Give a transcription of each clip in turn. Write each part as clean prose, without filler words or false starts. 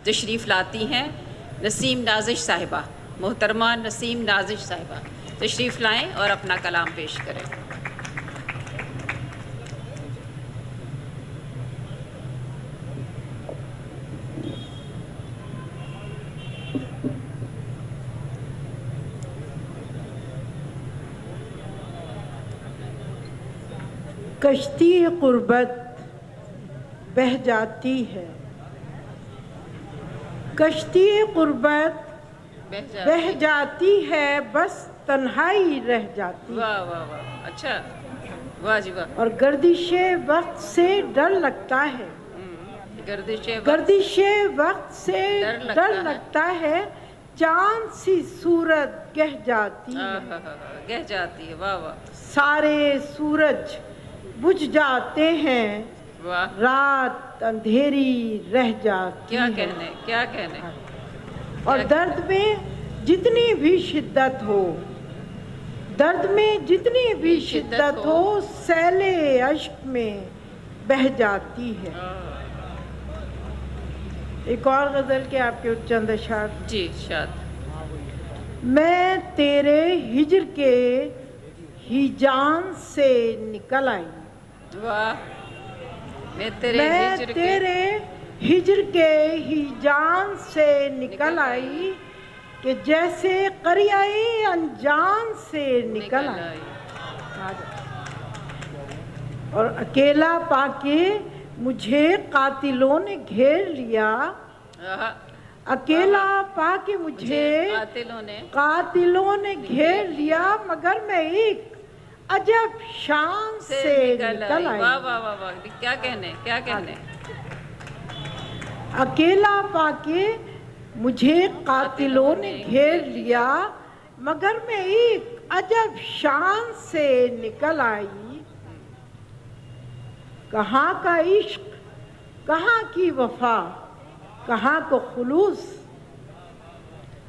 تشریف لاتی ہیں نسیم نازش صاحبہ، محترمہ نسیم نازش صاحبہ تشریف لائیں اور اپنا کلام پیش کریں۔ کشتی غربت بہہ جاتی ہے، کشتی غربت بہہ جاتی ہے، بس تنہائی رہ جاتی ہے۔ واہ واہ واہ، اچھا، واہ جی واہ۔ اور گردش وقت سے ڈر لگتا ہے، گردش وقت سے ڈر لگتا ہے، چاند سی صورت گہ جاتی ہے، گہ جاتی ہے، واہ واہ۔ سارے سورج بجھ جاتے ہیں، رات اندھیری رہ جاتی ہے۔ کیا کہنے۔ اور درد میں جتنی بھی شدت ہو، درد میں جتنی بھی شدت ہو، سیل اشک میں بہہ جاتی ہے۔ ایک اور غزل کے آپ کے چند اشعار۔ جی ارشاد۔ میں تیرے ہجر کے ہی جان سے نکل آئی، واہ۔ میں تیرے ہجر کے ہی جان سے نکل آئی، کہ جیسے قریائی انجان سے نکل آئی۔ اور اکیلا پا کے مجھے قاتلوں نے گھیر لیا، اکیلا پا کے مجھے قاتلوں نے گھیر لیا، مگر میں ایک عجب شان سے نکل آئی۔ واہ واہ واہ واہ، کیا کہنے، کیا کہنے۔ اکیلا پا کے مجھے قاتلوں نے گھیر لیا، مگر میں ایک عجب شان سے نکل آئی۔ کہاں کا عشق، کہاں کی وفا، کہاں کو خلوص،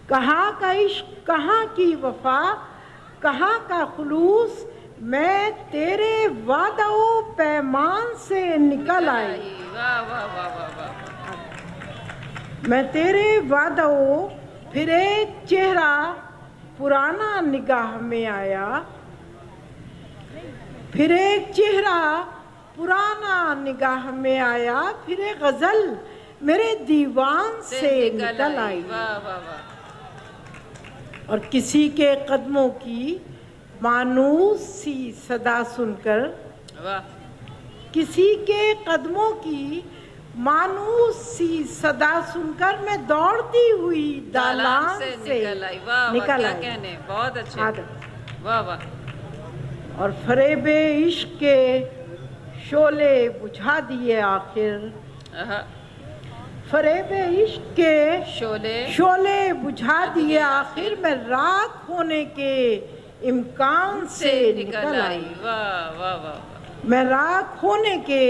کہاں کا عشق، کہاں کی وفا، کہاں کا خلوص، میں تیرے وعدہ و پیمان سے نکل آئی۔ میں تیرے وعدہ و پھر ایک چہرہ پرانا نگاہ میں آیا، پھر ایک چہرہ پرانا نگاہ میں آیا، پھر ایک غزل میرے دیوان سے نکل آئی۔ اور کسی کے قدموں کی مانوس سی صدا سن کر، کسی کے قدموں کی مانوس سی صدا سن کر، میں دوڑتی ہوئی دالان سے نکل آئی۔ بہت اچھے، واہ واہ۔ اور فریب عشق کے شعلے بجھا دیے آخر، فریب عشق کے شعلے بجھا دیے آخر، میں راکھ ہونے کے امکان سے نکل آئی۔ میں راکھ ہونے کے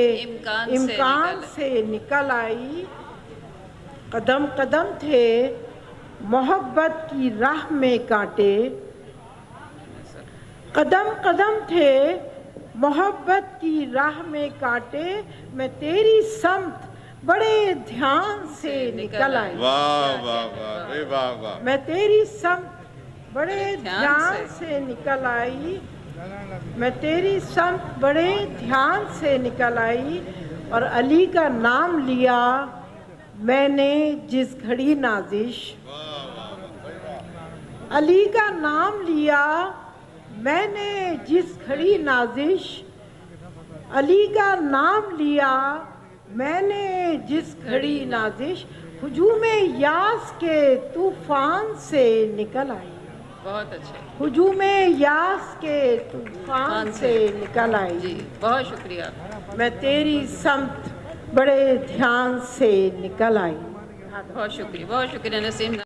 امکان سے نکل آئی۔ قدم قدم تھے محبت کی راہ میں کانٹے، قدم قدم تھے محبت کی راہ میں کانٹے، میں تیری سمت بڑے دھیان سے نکل آئی۔ میں تیری سمت بڑے دھیان سے نکل آئی، میں تیری سمت بڑے دھیان سے نکل آئی۔ اور علی کا نام لیا میں نے جس گھڑی نازش، علی کا نام لیا میں نے جس گھڑی نازش، علی کا نام لیا میں نے جس گھڑی نازش، ہجوم یاس کے طوفان سے نکل آئی۔ بہت اچھے، ہجوم یاس کے طوفان سے نکل آئی۔ جی بہت شکریہ۔ میں تیری سمت بڑے دھیان سے نکل آئی۔ بہت شکریہ، بہت شکریہ نسیم۔